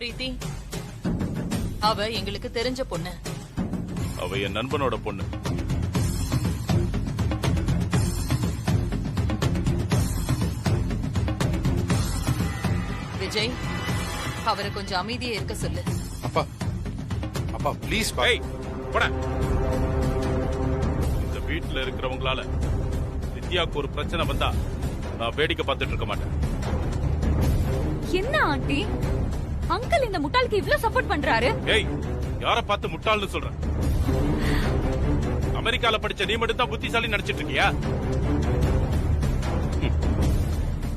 பிரீத்தி அவ எங்களுக்கு தெரிஞ்ச பொண்ணு. அவ என் நண்பனோட பொண்ணு. விஜய், அவரை கொஞ்சம் அமைதியா இருக்க சொல்லு. அப்பா அப்பா ப்ளீஸ் போட. இந்த வீட்டுல இருக்கிறவங்களால வித்யாவுக்கு ஒரு பிரச்சனை வந்தா நான் வேடிக்கை பார்த்துட்டு இருக்க மாட்டேன். என்ன ஆண்டி, அங்கிள் இந்த முட்டாளுக்கு இவ்ளோ சப்போர்ட் பண்றாரு? ஏய், யார பார்த்து முட்டாள்னு சொல்ற? அமெரிக்கால படிச்ச நீ மட்டும் தான் புத்திசாலி நினைச்சிட்டு இருக்கியா?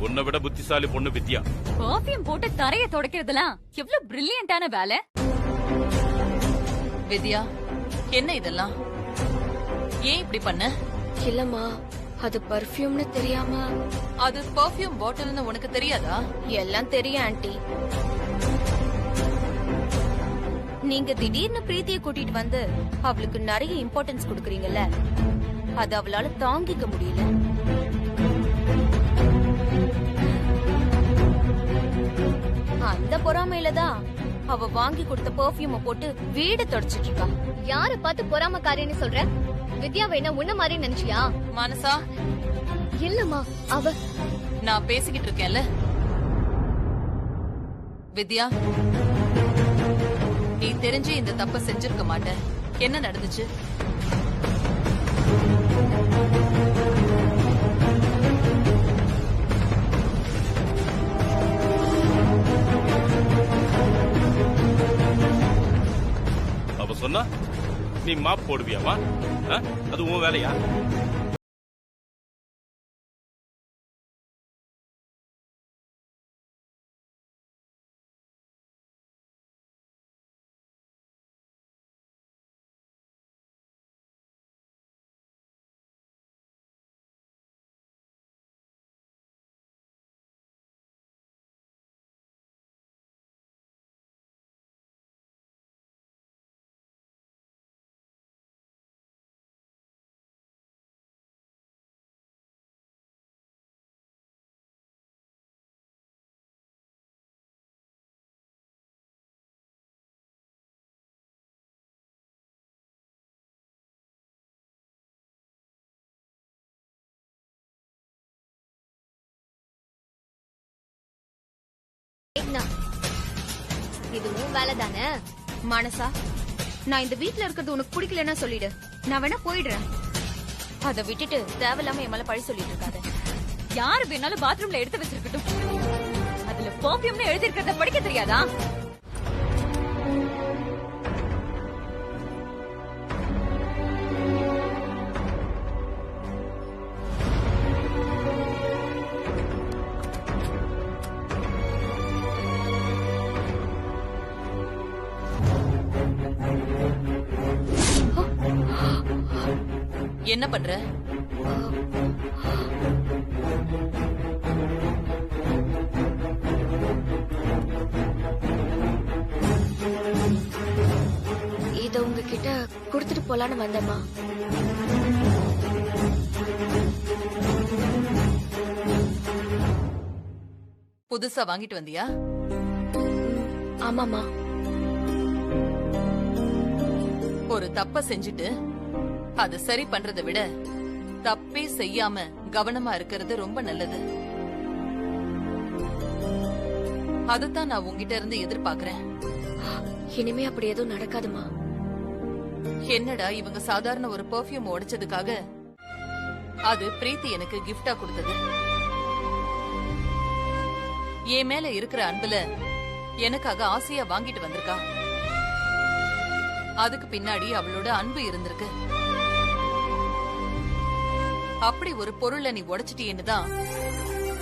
உன்னை விட புத்திசாலி பொண்ணு வித்யா. பர்ஃபியூம் போட்டு தரைய துடைக்கிறதெல்லாம் எவ்வளவு பிரில்லியண்டான வேலை. வித்யா, என்ன இதெல்லாம்? ஏன் இப்படி பண்ண? இல்லம்மா, அது பர்ஃபியூம்னு தெரியாம. அது பர்ஃபியூம் பாட்டில்னு உனக்கு தெரியாதா? எல்லாம் தெரியும் ஆண்டி. நீங்க திடீர்னு பிரீத்தியை கூட்டிட்டு வந்து அவளுக்கு நிறைய இம்பார்ட்டன்ஸ் கொடுக்கறீங்கல்ல, அது அவளால தாங்கிக்க முடியல. அந்த பொறாமையில தான் அவ வாங்கி கொடுத்த பெர்ஃபியூமை போட்டு வீடு தொடச்சிட்டு இருக்கா. யார பார்த்து பொறாமக்காரின்னு சொல்ற? வித்யாவை என்ன உன்ன மாதிரி நினைச்சியா? மனசா, இல்லம்மா, அவ. நான் பேசிக்கிட்டு இருக்கேன்ல. வித்யா, நீ தெரிஞ்சு இந்த தப்ப செஞ்சிருக்க மாட்ட. என்ன நடந்துச்சு? அவ சொன்னா நீ மாப் போடுவியாமா? அது உன் வேலையா? இது உன் வேலை தானே? மனசா, நான் இந்த வீட்ல இருக்கிறது உனக்கு பிடிக்கலன்னா சொல்லிடு, நான் வேணா போயிடுறேன். அத விட்டுட்டு தேவையில்லாம என் மேல பழி சொல்லிட்டு இருக்காத. யாரு வேணாலும் பாத்ரூம்ல எடுத்து வச்சிருக்கட்டும், அதுல பர்ஃபியூம்னு எழுதி இருக்கிறத படிக்க தெரியாதா? என்ன பண்ற? இத உங்ககிட்ட கொடுத்துட்டு போலான்னு வந்தேம்மா. புதுசா வாங்கிட்டு வந்தியா? ஆமாமா. ஒரு தப்ப செஞ்சுட்டு அது சரி பண்றதை விட தப்பே செய்யாம கவனமா இருக்கிறது ரொம்ப நல்லது. அதுதான் நான் உங்ககிட்ட இருந்து எதிர்பார்க்கிறேன். இனிமே அப்படி எதுவும் நடக்காதுமா. என்னடா இவங்க சாதாரண ஒரு பெர்ஃபியூம் உடைச்சதுக்காக அது பிரீத்தி எனக்கு கிஃப்டா கொடுத்தது. என் மேல இருக்கிற அன்புல எனக்காக ஆசையா வாங்கிட்டு வந்திருக்கா. அதுக்கு பின்னாடி அவளோட அன்பு இருந்திருக்கு. அப்படி ஒரு பொருளை நீ உடைச்சிட்டேன்னு தான்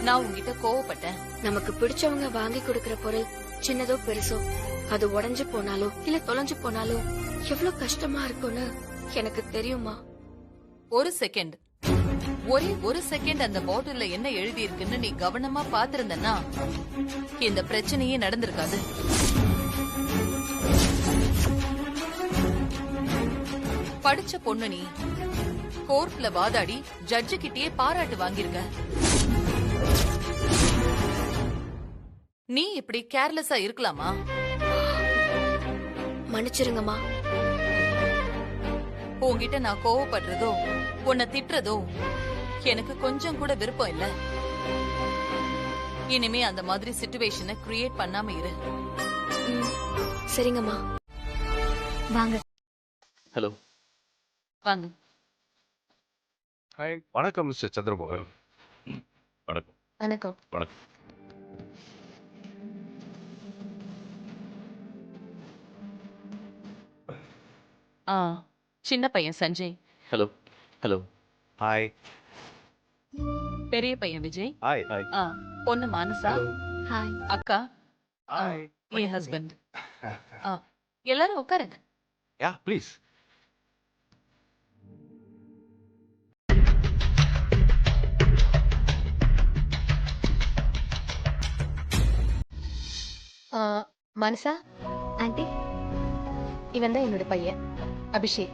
நான் உங்ககிட்ட கோவப்பட்டேன். நமக்கு பிடிச்சவங்க வாங்கி கொடுக்கிற பொருள் சின்னதோ பெருசோ, அது உடைஞ்சு போனாலோ இல்ல தொலைஞ்சு போனாலோ எவ்வளவு கஷ்டமா இருக்கும்னு எனக்கு தெரியுமா. ஒரு செகண்ட், ஒரே ஒரு செகண்ட் அந்த பாட்டில்ல என்ன எழுதி இருக்குன்னு நீ கவனமா பாத்திருந்தன்னா இந்த பிரச்சனையே நடந்திருக்காது. படிச்ச பொண்ணு நீ, கோர்ட்ல வாதாடி ஜட்ஜு கிட்டயே பாராட்டு வாங்கிருக்க. நீ இப்படி கேர்லெஸ்ஸா இருக்கலாமா? மன்னிச்சிருங்கம்மா. உன்கிட்ட நான் கோவப்படுறதோ உன்னை திட்டுறதோ எனக்கு கொஞ்சம் கூட விருப்பம் இல்ல. இனிமே அந்த மாதிரி சிச்சுவேஷனை கிரியேட் பண்ணாம இரு. ம், சரிங்கம்மா. வாங்க. ஹலோ. வாங்க. ஹாய், வணக்கம் மிஸ்டர் சந்திரமோகன். வணக்கம். வணக்கம். வணக்கம். சின்ன பையன் சஞ்சய், ஹலோ. ஹலோ. ஹாய். பெரிய பையன் விஜய், ஹாய். பொண்ணு மானசா, ஹாய். அக்கா, ஹாய். என் ஹஸ்பண்ட். எல்லாரும் உட்காருங்க. யா ப்ளீஸ். மனசா ஆன்ட்டி, இவன் தான் என்னோட பையன் அபிஷேக்.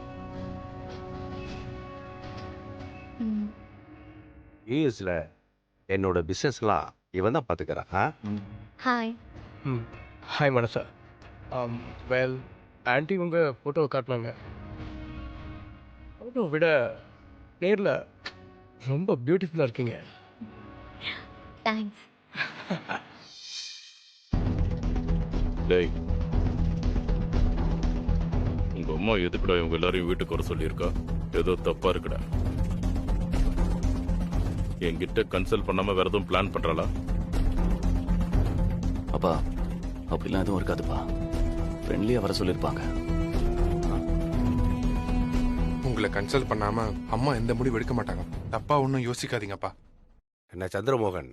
யூஎஸ்ல என்னோட பிசினஸ்லாம் இவன் தான் பார்த்துக்கிறான். ஹாய். ஹாய் மனசா. வெல், ஆன்ட்டி உங்கள் ஃபோட்டோவை காட்டினாங்க. ஃபோட்டோ விட நேரில் ரொம்ப பியூட்டிஃபுல்லாக இருக்கீங்க. தேங்க்ஸ். டேய், உங்க அம்மா எதுக்குடா இவங்க எல்லாரையும் வீட்டுக்கு வர சொல்லியிருக்கா? ஏதோ தப்பா இருக்குடா. என்கிட்ட கன்சல்ட் பண்ணாம வேற எதுவும் பிளான் பண்றாளா? அப்பா, அப்படிலாம் எதுவும் இருக்காதுப்பா. ஃப்ரெண்ட்லியாக வர சொல்லியிருப்பாங்க. உங்களை கன்சல்ட் பண்ணாம அம்மா எந்த முடிவு எடுக்க மாட்டாங்க. தப்பா ஒன்றும் யோசிக்காதீங்கப்பா. என்ன சந்திரமோகன்,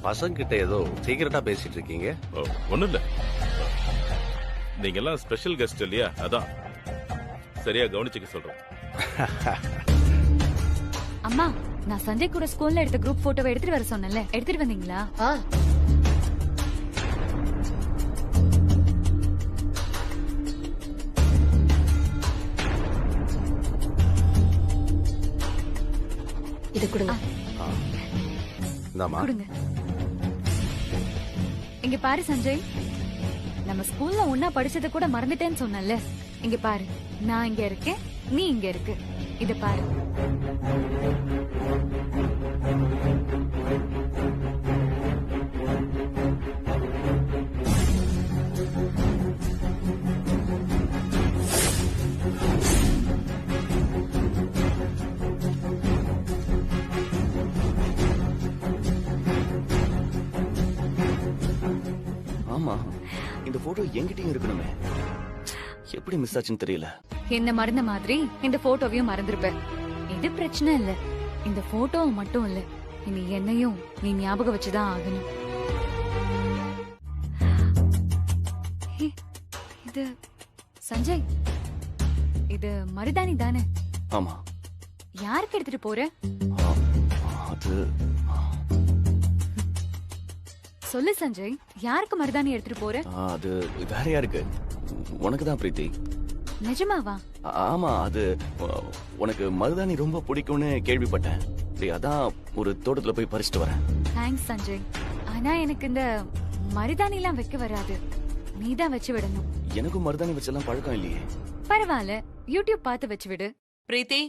பசங்கிட்ட ஏதோ சீக்கிரட்டா பேசிட்டு இருக்கீங்க? ஒண்ணும் இல்ல, நீங்க எல்லாம் ஸ்பெஷல் கெஸ்ட் இல்லையா, அதான் சரியா கவனிச்சுக்க சொல்றேன். அம்மா, நான் சஞ்சய் கூட ஸ்கூல்ல எடுத்த குரூப் போட்டோவை எடுத்துட்டு வர சொன்னேன்ல, எடுத்துட்டு வந்தீங்களா? இது கொடுங்க. இந்தாம்மா. கொடுங்க. இங்க பாரு சஞ்சய், நம்ம ஸ்கூல்ல ஒன்னா படிச்சதை கூட மறந்துட்டேன்னு சொன்னல. இங்க பாரு, நான் இங்க இருக்கேன், நீ இங்க இருக்கு. இத பாரு. ஆமா, இந்த ஃபோட்டோ என்கிட்டயும் இருக்கணுமே. எப்படி மிஸ் ஆச்சுன்னு தெரியல. என்ன மறந்த மாதிரி இந்த போட்டோவையும் மறந்துருப்ப. இது பிரச்சனை இல்ல. இந்த போட்டோவை மட்டும் இல்ல, இனி என்னையும் நீ ஞாபகம் வச்சுதான் ஆகணும். ஹே, இது சஞ்சய், இது மருதாணி தானே? ஆமா. யாருக்கு எடுத்துட்டு போற? ஆ, அது சொல்லு சஞ்சய், யாருக்கு மருதாணி எடுத்துட்டு போற? அது வேற யாருக்கு? உனக்கு தான் பிரீத்தி. நிஜமாவா? ஆமா, அது உனக்கு மருதாணி ரொம்ப பிடிக்கும்னு கேள்விப்பட்டேன். அதான் ஒரு தோட்டத்துல போய் பறிச்சுட்டு வரேன். தேங்க்ஸ் சஞ்சய். ஆனா எனக்கு இந்த மருதாணி எல்லாம் வைக்க வராது. நீதான் வச்சு விடணும். எனக்கும் மருதாணி வச்செல்லாம் பழக்கம் இல்லையே. பரவாயில்ல, யூடியூப் பார்த்து வச்சு விடு. பிரீத்தி,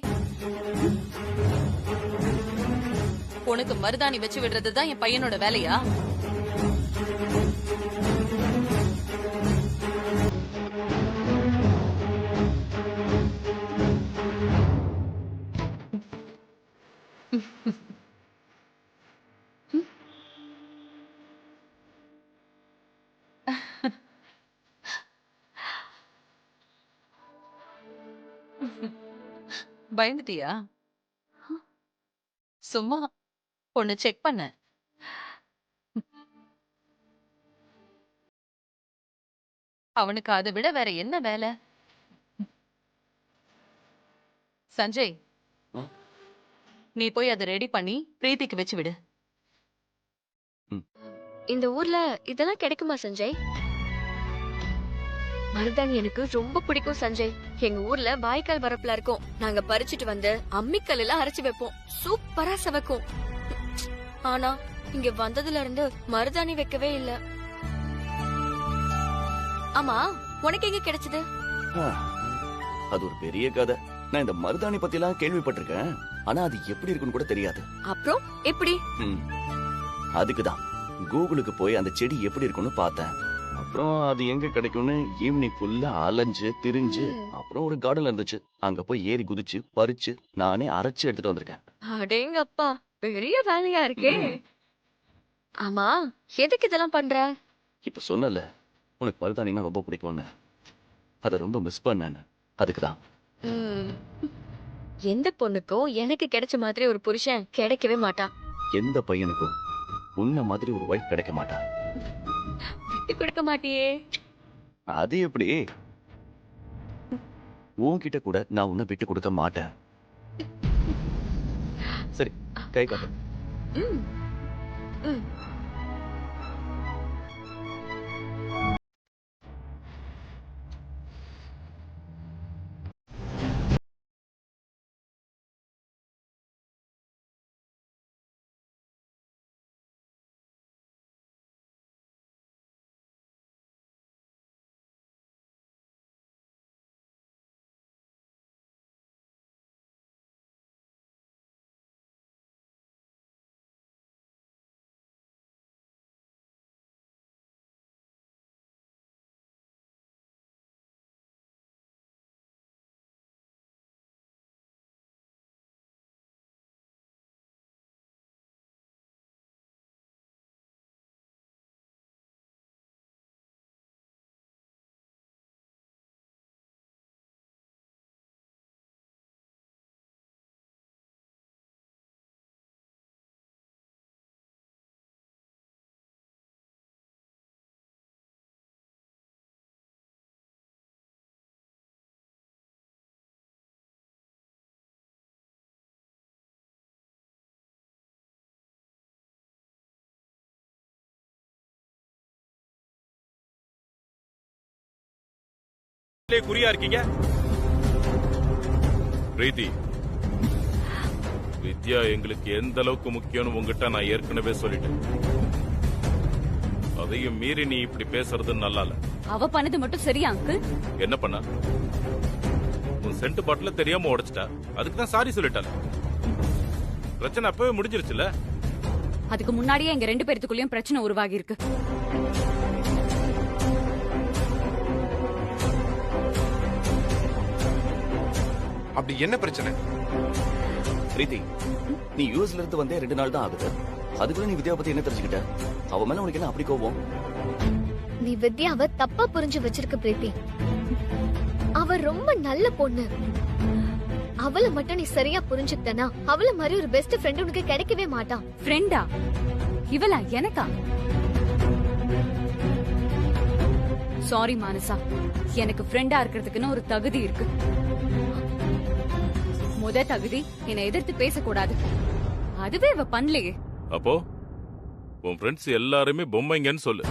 உனக்கு மருதாணி வச்சு விடுறதுதான் என் பையனோட வேலையா? பயந்துட்டியா? சும்மா ஒன்னு செக் பண்ண. அவனுக்கு அதை விட வேற என்ன வேலை? சஞ்சய், நீ போய் அதை ரெடி பண்ணி பிரீத்திக்கு வச்சு விடு. இந்த ஊர்ல இதெல்லாம் கிடைக்குமா சஞ்சய்? மருதாணி எனக்கு ரொம்ப பிடிக்கும் சஞ்சய். எங்க ஊர்ல வாய்க்கால் வரப்புல இருக்கும். நாங்க பறிச்சுட்டு வந்து அம்மிக்கல் எல்லாம் அரைச்சு வைப்போம். சூப்பரா சவக்கும். ஆனா இங்க வந்ததுல இருந்து மருதாணி வைக்கவே இல்ல. ஆமா, உனக்கு எங்க கிடைச்சது? ஆ, அது ஒரு பெரிய கதை. நான் இந்த மருதாணி பத்தி எல்லாம் கேள்விப்பட்டிருக்கேன். ஆனா அது எப்படி இருக்குன்னு கூட தெரியாது. அப்புறம் எப்படி? அதுக்குதான் கூகுளுக்கு போய் அந்த செடி எப்படி இருக்குன்னு பார்த்தேன். அப்புறம் அது எங்க கிடைக்கும்னு ஈவினிங் ஃபுல்லா அலைஞ்சு திரிஞ்சு அப்புறம் ஒரு கார்டன் இருந்துச்சு, அங்க போய் ஏறி குதிச்சு பறிச்சு நானே அரைச்சு எடுத்துட்டு வந்திருக்கேன். அடேங்கப்பா, பெரிய வேலையா இருக்கே. ஆமா, எதுக்கு இதெல்லாம் பண்ற? இப்ப சொன்னல உனக்கு மருதாணினா ரொம்ப பிடிக்கும்னு, அதை ரொம்ப மிஸ் பண்ணேன்னு. அதுக்குதான். எந்த பொண்ணுக்கும் எனக்கு கிடைச்ச மாதிரி ஒரு புருஷன் கிடைக்கவே மாட்டான். எந்த பையனுக்கும் உன்ன மாதிரி ஒரு வைஃப் கிடைக்க மாட்டான். விட்டு கொடுக்க மாட்டியே. அது எப்படி? உன்கிட்ட கூட நான் உன்னை விட்டு கொடுக்க மாட்டேன். சரி, கை காட்டு. ம், ம். குறியா இருக்கீங்க பிரீத்தி. வித்யா எங்களுக்கு எந்த அளவுக்கு முக்கியம்னு உங்ககிட்ட நான் ஏற்கனவே சொல்லிட்டேன். அதையும் மீறி நீ இப்படி பேசுறது நல்லா இல்ல. அவ பண்ணது மட்டும் சரியா அங்கிள்? என்ன பண்ண? உன் சென்ட் பாட்டில தெரியாம உடைச்சிட்டா, அதுக்கு தான் சாரி சொல்லிட்டால. பிரச்சனை அப்பவே முடிஞ்சிருச்சுல. அதுக்கு முன்னாடியே எங்க 2 பேருக்குள்ளயும் பிரச்சனை உருவாகி இருக்கு. அப்படி என்ன பிரச்சனை? பிரீத்தி, நீ யூஎஸ்ல இருந்து வந்தே 2 நாள் தான் ஆகுது. அதுக்குள்ள நீ வித்யா பத்தி என்ன தெரிஞ்சுக்கிட்ட? அவ மேல உனக்கு என்ன அப்படி கோபம்? நீ வித்யாவை தப்பா புரிஞ்சு வச்சிருக்க பிரீத்தி. அவ ரொம்ப நல்ல பொண்ணு. அவளை மட்டும் நீ சரியா புரிஞ்சுக்கிட்டனா அவள மாதிரி ஒரு பெஸ்ட் ஃப்ரெண்ட் உனக்கு கிடைக்கவே மாட்டான். ஃப்ரெண்டா? இவளா எனக்கா? சாரி மானசா, எனக்கு ஃப்ரெண்டா இருக்கிறதுக்குன்னு ஒரு தகுதி இருக்கு. முத தகுதி என்னை எதிர்த்து பேசக்கூடாது. அதுவே இவ பண்ணலையே. அப்போ உன் ஃப்ரெண்ட்ஸ் எல்லாருமே பொம்மைங்கன்னு சொல்லு.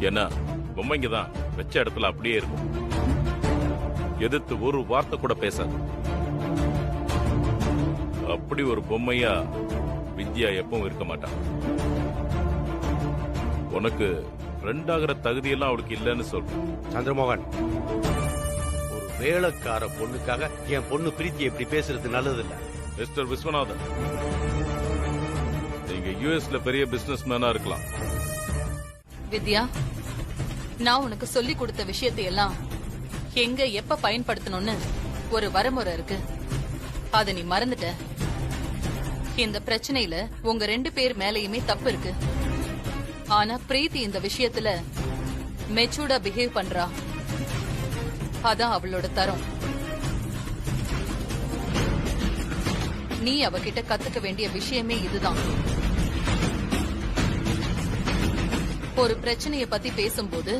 ஏன்னா பொம்மைங்க தான் வச்ச இடத்துல அப்படியே இருக்கும். எதிர்த்து ஒரு வார்த்தை கூட பேசாது. அப்படி ஒரு பொம்மையா வித்யா எப்பவும் இருக்க மாட்டான். உனக்கு ஃப்ரெண்ட் ஆகிற தகுதியெல்லாம் அவளுக்கு இல்லைன்னு சொல்றேன். சந்திரமோகன், ஒரு வேலைக்கார பொண்ணுக்காக என் பொண்ணு பிரீத்தி எப்படி பேசுறது நல்லது இல்ல. மிஸ்டர் விஸ்வநாதன், நீங்க யுஎஸ்ல பெரிய பிசினஸ் மேனா இருக்கலாம். வித்யா, நான் உனக்கு சொல்லி கொடுத்த விஷயத்தை எல்லாம் எங்க எப்ப பயன்படுத்தணும்னு ஒரு வரமுறை இருக்கு. அத நீ மறந்துட்ட. இந்த பிரச்சனையில உங்க 2 பேர் மேலயுமே தப்பு இருக்கு. ஆனா பிரீத்தி இந்த விஷயத்துல மெச்சூர்டா பிஹேவ் பண்றா. அதான் அவளோட தரம். நீ அவகிட்ட கத்துக்க வேண்டிய விஷயமே இதுதான். ஒரு பிரச்சனைய பத்தி பேசும்போது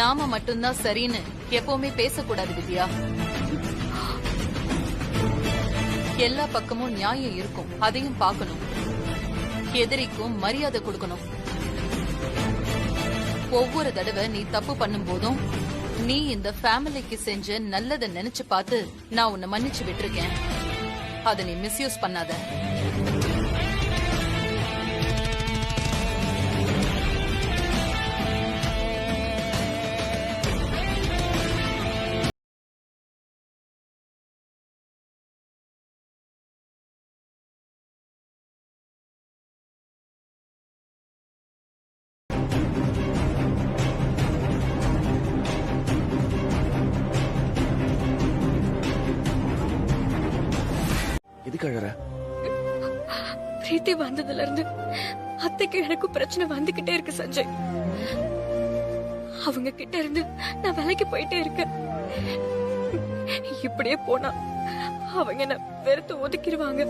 நாம மட்டும்தான் சரின்னு எப்பவுமே பேசக்கூடாது வித்யா. எல்லா பக்கமும் நியாயம் இருக்கும், அதையும் பார்க்கணும். எதிரிக்கும் மரியாதை கொடுக்கணும். ஒவ்வொரு தடவை நீ தப்பு பண்ணும் போதும் நீ இந்த ஃபேமிலிக்கு செஞ்ச நல்லதை நினைச்சு பார்த்து நான் உன்னை மன்னிச்சு விட்டுருக்கேன். அதை நீ மிஸ்யூஸ் பண்ணாத. எதுக்கு அழற? பிரீத்தி வந்ததுல இருந்து அத்தைக்கு எனக்கும் பிரச்சனை வந்துகிட்டே இருக்கு சஞ்சய். அவங்க கிட்ட இருந்து நான் வேலைக்கு போயிட்டே இருக்கேன். இப்படியே போனா அவங்க என்ன வெறுத்து ஒதுக்கிடுவாங்க.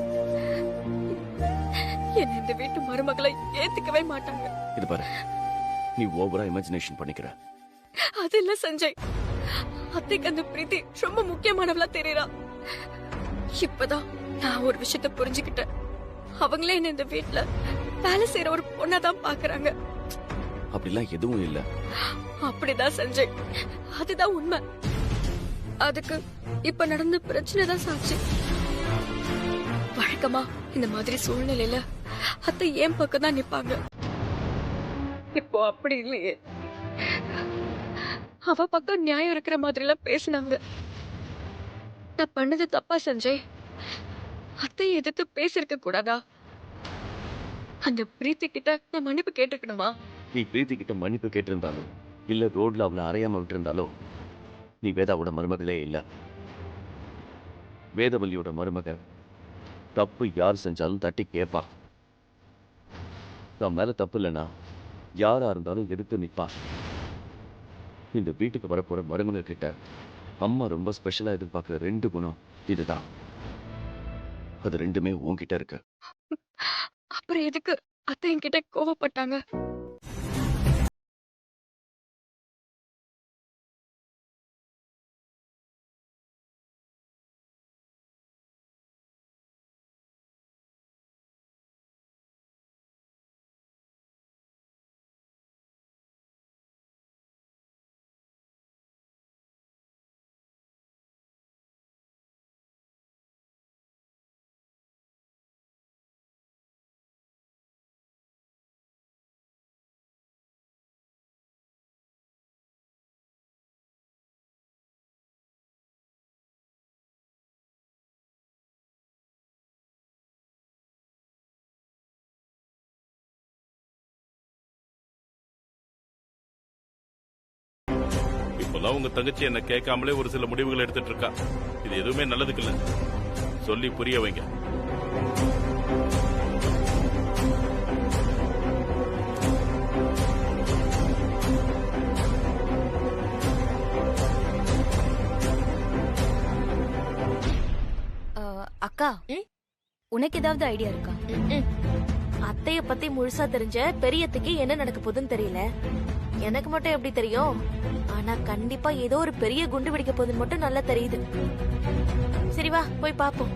என்ன இந்த வீட்டு மருமகளை ஏத்துக்கவே மாட்டாங்க. இது பாரு, நீ ஓவரா இமேஜினேஷன் பண்ணிக்கிற. அது இல்ல சஞ்சய், அத்தைக்கு அந்த பிரீத்தி ரொம்ப முக்கியமானவளா தெரியறா. இப்பதான் நான் ஒரு விஷயத்த புரிஞ்சுக்கிட்டேன். அவங்களே என்ன இந்த வீட்டுல வேலை செய்யற ஒரு பொண்ணாதான் பாக்குறாங்க. அப்படிலாம் எதுவும் இல்ல. அப்படிதான் சஞ்சய், அதுதான் உண்மை. அதுக்கு இப்ப நடந்த பிரச்சனை தான் சாட்சி. வழக்கமா இந்த மாதிரி சூழ்நிலையில அத்தை ஏன் பக்கம் தான் நிப்பாங்க. இப்போ அப்படி இல்லையே. அவ பக்கம் நியாயம் இருக்கிற மாதிரி எல்லாம் பேசினாங்க. நான் பண்ணது தப்பா சஞ்சய்? அத்தையை எதிர்த்து பேசிருக்க கூடாதா? அந்த பிரீத்தி கிட்ட நான் மன்னிப்பு கேட்டிருக்கணுமா? நீ பிரீத்தி கிட்ட மன்னிப்பு கேட்டிருந்தாலும் இல்ல ரோட்ல அவளை அறையாம விட்டிருந்தாலோ நீ வேதாவோட மருமகளே இல்ல. வேதவல்லியோட மருமக தப்பு யார் செஞ்சாலும் தட்டி கேட்பா. நான் மேல தப்பு இல்லைன்னா யாரா இருந்தாலும் எதிர்த்து நிப்பா. இந்த வீட்டுக்கு வரப்போற மருமக கிட்ட அம்மா ரொம்ப ஸ்பெஷலா எதிர்பார்க்கிற 2 குணம் இதுதான். அது ரெண்டுமே உன்கிட்ட இருக்கு. அப்புறம் எதுக்கு அத்தை என்கிட்ட கோவப்பட்டாங்க? இப்பெல்லாம் உங்க தங்கச்சி என்ன கேட்காமலே ஒரு சில முடிவுகள் எடுத்துட்டு இருக்கா. இது எதுவுமே நல்லதுக்கு இல்ல. சொல்லி புரிய வைங்க. அக்கா, உனக்கு ஏதாவது ஐடியா இருக்கா? அத்தைய பத்தி முழுசா தெரிஞ்ச பெரியத்துக்கு என்ன நடக்க போகுதுன்னு தெரியல. எனக்கு மட்டும் எப்படி தெரியும்? ஆனா கண்டிப்பா ஏதோ ஒரு பெரிய குண்டு வெடிக்க போகுதுன்னு மட்டும் நல்லா தெரியுது. சரி வா போய் பாப்போம்.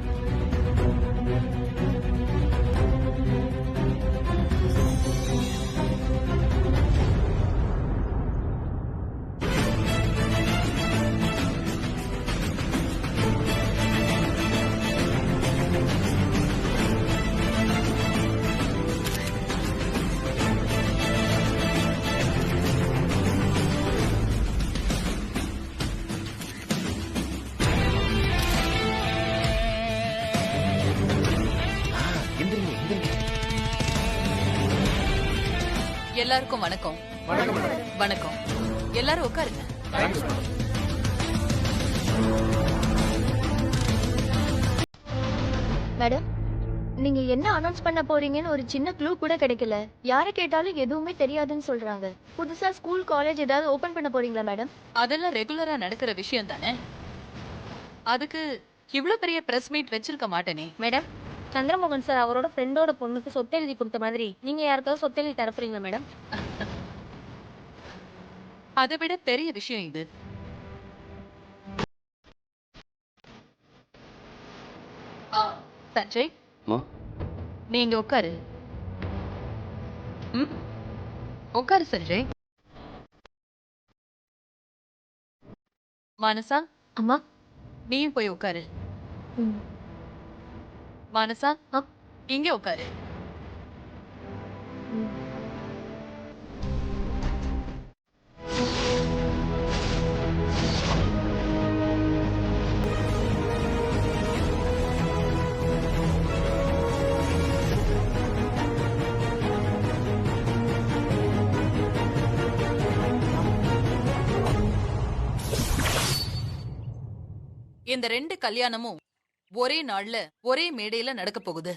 எல்லாருக்கும் வணக்கம். வணக்கம். எல்லாரும் உட்காருங்க. மேடம், நீங்க என்ன அனௌன்ஸ் பண்ண போறீங்கன்னு ஒரு சின்ன க்ளூ கூட கிடைக்கல. யாரை கேட்டாலும் எதுவுமே தெரியாதுன்னு சொல்றாங்க. புதுசா ஸ்கூல் காலேஜ் ஏதாவது ஓபன் பண்ண போறீங்களா மேடம்? அதெல்லாம் ரெகுலரா நடக்கிற விஷயம் தானே. அதுக்கு இவ்ளோ பெரிய பிரஸ் மீட் வச்சிருக்க மாட்டேனே. மேடம், சந்திரமோகன் சார் அவரோட ஃப்ரெண்டோட பொண்ணுக்கு சொத்து எழுதி கொடுத்த மாதிரி நீங்க யாருக்காவது சொத்து எழுதி தரப்புறீங்களா மேடம்? அதை விட பெரிய விஷயம் இது. சஞ்சய், நீங்க உட்காரு. உட்காரு சஞ்சய். மானசா, அம்மா நீயும் போய் உட்காரு. மானசா, இங்க உட்காரு. இந்த 2 கல்யாணமும் ஒரே நாள்ல ஒரே மேடையில நடக்க போகுது.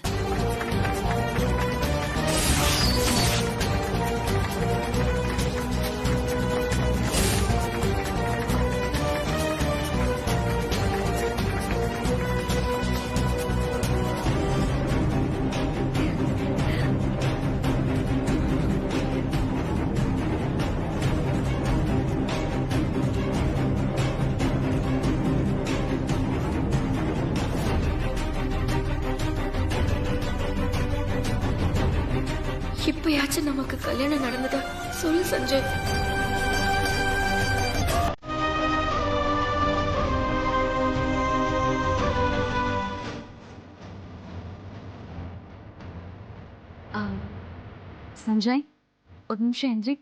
இப்பயாச்சும் நமக்கு கல்யாணம் நடந்ததா சொல்லு சஞ்சய். சஞ்சய் ஒரு நிமிஷம் எந்திரி.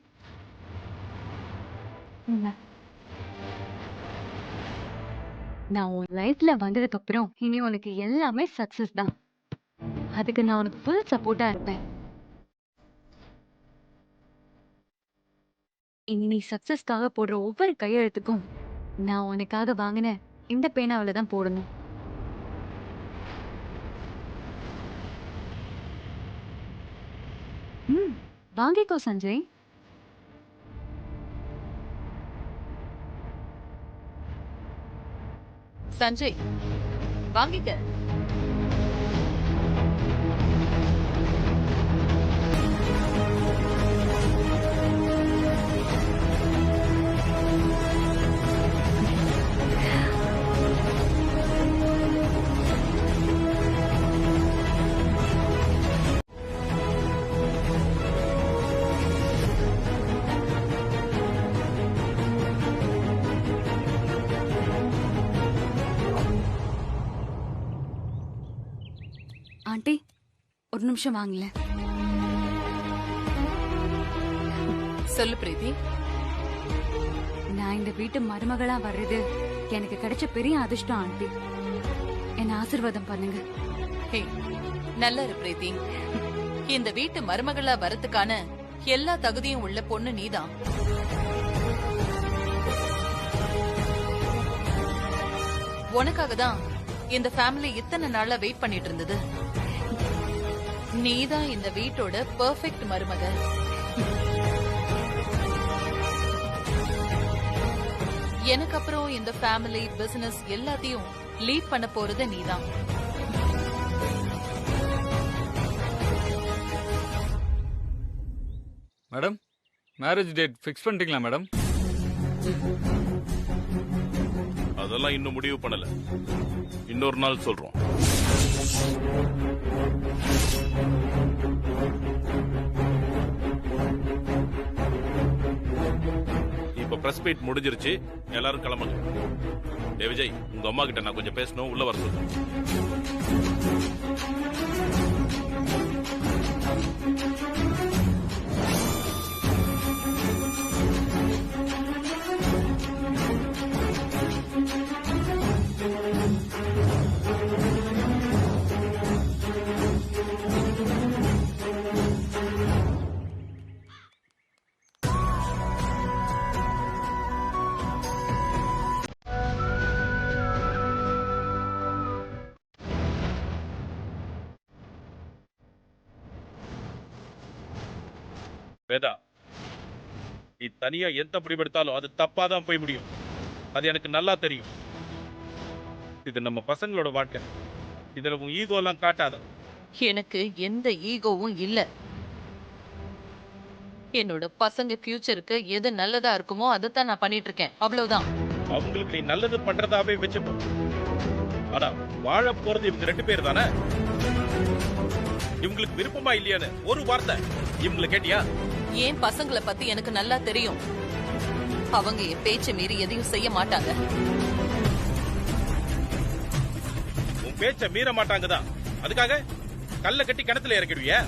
நான் உன் லைஃப்ல வந்ததுக்கு அப்புறம் இனி உனக்கு எல்லாமே சக்சஸ் தான். அதுக்கு நான் உனக்கு ஃபுல் சப்போர்ட்டா இருப்பேன். இனி நீ சக்சஸ்க்காக போடுற ஒவ்வொரு கையெழுத்துக்கும் நான் உனக்காக வாங்கின இந்த பேனாவில தான் போடணும். வாங்கிக்கோ சஞ்சய். சஞ்சய் வாங்கிக்க. ஆண்டி ஒரு நிமிஷம் வாங்கல. சொல்லு பிரீத்தி. நான் இந்த வீட்டு மருமகளா வர்றது எனக்கு கிடைச்ச பெரிய அதிர்ஷ்டம் ஆண்டி. என்ன ஆசீர்வாதம் பண்ணுங்க. ஹே, நல்லா இரு பிரீத்தி. இந்த வீட்டு மருமகளா வரதுக்கான எல்லா தகுதியும் உள்ள பொண்ணு நீதான். உனக்காக தான் இந்த ஃபேமிலி இத்தனை நாளா வெயிட் பண்ணிட்டு இருந்தது. நீதான் இந்த வீட்டோட பெர்ஃபெக்ட் மருமக. எனக்கு அப்புறம் இந்த ஃபேமிலி பிசினஸ் எல்லாத்தையும் லீட் பண்ண போறது நீதான். மேடம் மேரேஜ் டேட் ஃபிக்ஸ் பண்ணிட்டீங்களா மேடம்? அதெல்லாம் இன்னும் முடிவு பண்ணல. இன்னொரு நாள் சொல்றோம். இப்ப பிரஸ் மீட் முடிஞ்சிருச்சு. எல்லாரும் கிளம்புங்க. ஏ விஜய், உங்க அம்மா கிட்ட நான் கொஞ்சம் பேசணும். உள்ள வர சொல்லு. வேதா, நீ தனியா எந்த முடிவெடுத்தாலும் அது தப்பாதான் போய் முடியும். அது எனக்கு நல்லா தெரியும். இது நம்ம பசங்களோட வாழ்க்கை. இதுல உன் ஈகோ எல்லாம் காட்டாத. எனக்கு எந்த ஈகோவும் இல்ல. என்னோட பசங்க ஃபியூச்சருக்கு எது நல்லதா இருக்குமோ அதைத்தான் நான் பண்ணிட்டு இருக்கேன். அவ்வளவுதான். அவங்களுக்கு நீ நல்லது பண்றதாவே வச்சுப்போ. ஆனா வாழ போறது இவங்க 2 பேர் தானே. இவங்களுக்கு விருப்பமா இல்லையான்னு ஒரு வார்த்தை இவங்களை கேட்டியா? ஏன் பசங்களை பத்தி எனக்கு நல்லா தெரியும். அவங்க என் பேச்சை மீறி எதையும் செய்ய மாட்டாங்க. உன் பேச்ச மீற மாட்டாங்கதான். அதுக்காக கல்ல கட்டி கிணத்துல இறக்கிடுவியா?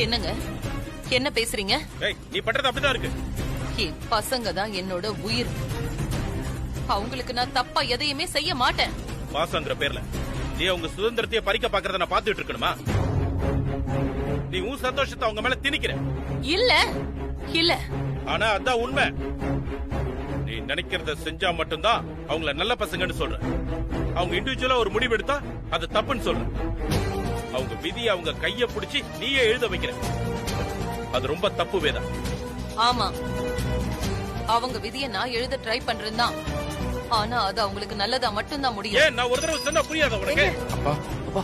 என்னங்க என்ன பேசுறீங்க? நீ பண்றது அப்படிதான் இருக்கு. என் பசங்க தான் என்னோட உயிர். அவங்களுக்கு நான் தப்பா எதையுமே செய்ய மாட்டேன். பாசங்கிற பேர்ல நீ அவங்க சுதந்திரத்தையே பறிக்க பாக்குறத நான் பாத்துட்டு இருக்கணுமா? நீ உன் சந்தோஷத்தை அவங்க மேல திணிக்கிற. இல்ல இல்ல ஆனா அதான் உண்மை. நீ நினைக்கிறத செஞ்சா மட்டும்தான் அவங்கள நல்ல பசங்கன்னு சொல்ற. அவங்க இண்டிவிஜுவலா ஒரு முடிவு எடுத்தா அது தப்புன்னு சொல்ற. அவங்க விதியை அவங்க கைய பிடிச்சி நீயே எழுத வைக்கிற. அது ரொம்ப தப்பு வேதா. ஆமா, அவங்க விதியை நான் எழுத ட்ரை பண்றேன் தான். ஆனா அது அவங்களுக்கு நல்லதா மட்டும்தான் முடியும். ஏன் நான் ஒரு தடவை சொன்னா புரியாத உனக்கு? அப்பா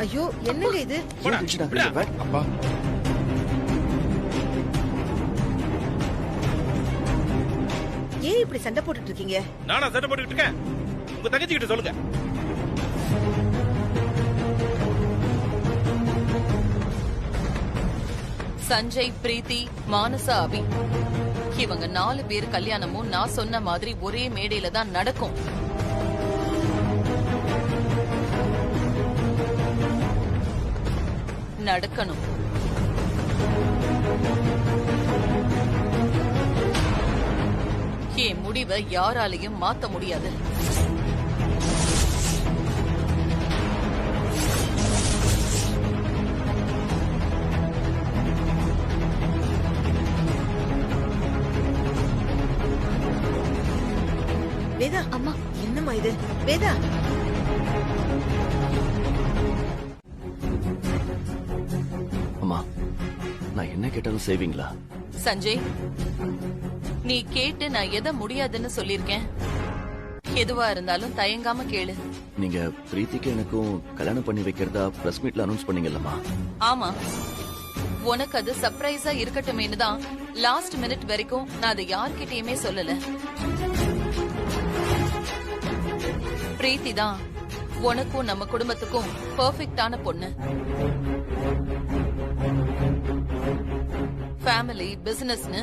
ஐயோ என்னங்க இது? அப்பா ஏன் இப்படி சண்டை போட்டுட்டு இருக்கீங்க? நானா சண்டை போட்டுக்கிட்டு இருக்கேன்? உங்க தங்கச்சி கிட்ட சொல்லுங்க. சஞ்சய், பிரீத்தி, மானசா, அபி இவங்க 4 பேர் கல்யாணமும் நான் சொன்ன மாதிரி ஒரே மேடையில தான் நடக்கும். நடக்கணும். என் முடிவை யாராலையும் மாத்த முடியாது. வேதா, அம்மா என்னம்மா இது? வேதா, அம்மா நான் என்ன கேட்டாலும் செய்வீங்களா? சஞ்சய், நீ கேட்டு நான் எதை முடியாதுன்னு சொல்லிருக்கேன். எதுவா இருந்தாலும் தயங்காம கேளு. நீங்க பிரீத்திக்கு எனக்கும் கல்யாணம் பண்ணி வைக்கிறதா பிரஸ் மீட்ல அனௌன்ஸ் பண்ணீங்கல்லம்மா? ஆமா, உனக்கு அது சர்ப்ரைஸா இருக்கட்டுமேனு தான் லாஸ்ட் மினிட் வரைக்கும் நான் அதை யார்கிட்டயுமே சொல்லல. பிரீத்தி தான் உனக்கும் நம்ம குடும்பத்துக்கும் பெர்ஃபெக்ட்டான பொண்ணு. ஃபேமிலி, பிசினஸ்னு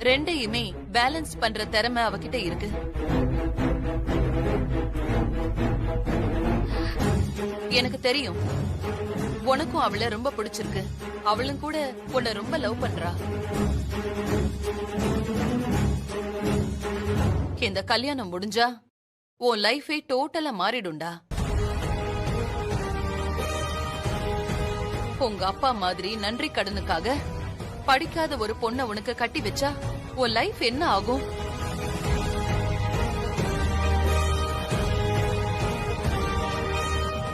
ரெண்டையுமே பேலன்ஸ் பண்ற திறமை அவகிட்ட இருக்கு. எனக்கு தெரியும் உனக்கும் அவளை ரொம்ப பிடிச்சிருக்கு. அவளும் கூட உன்னை ரொம்ப லவ் பண்றா. இந்த கல்யாணம் முடிஞ்சா உன் லைஃபே டோட்டலா மாறிடும்டா. உங்க அப்பா மாதிரி நன்றி கடனுக்காக படிக்காத ஒரு பொண்ணை உனக்கு கட்டி வச்சா உன் லைஃப் என்ன ஆகும்?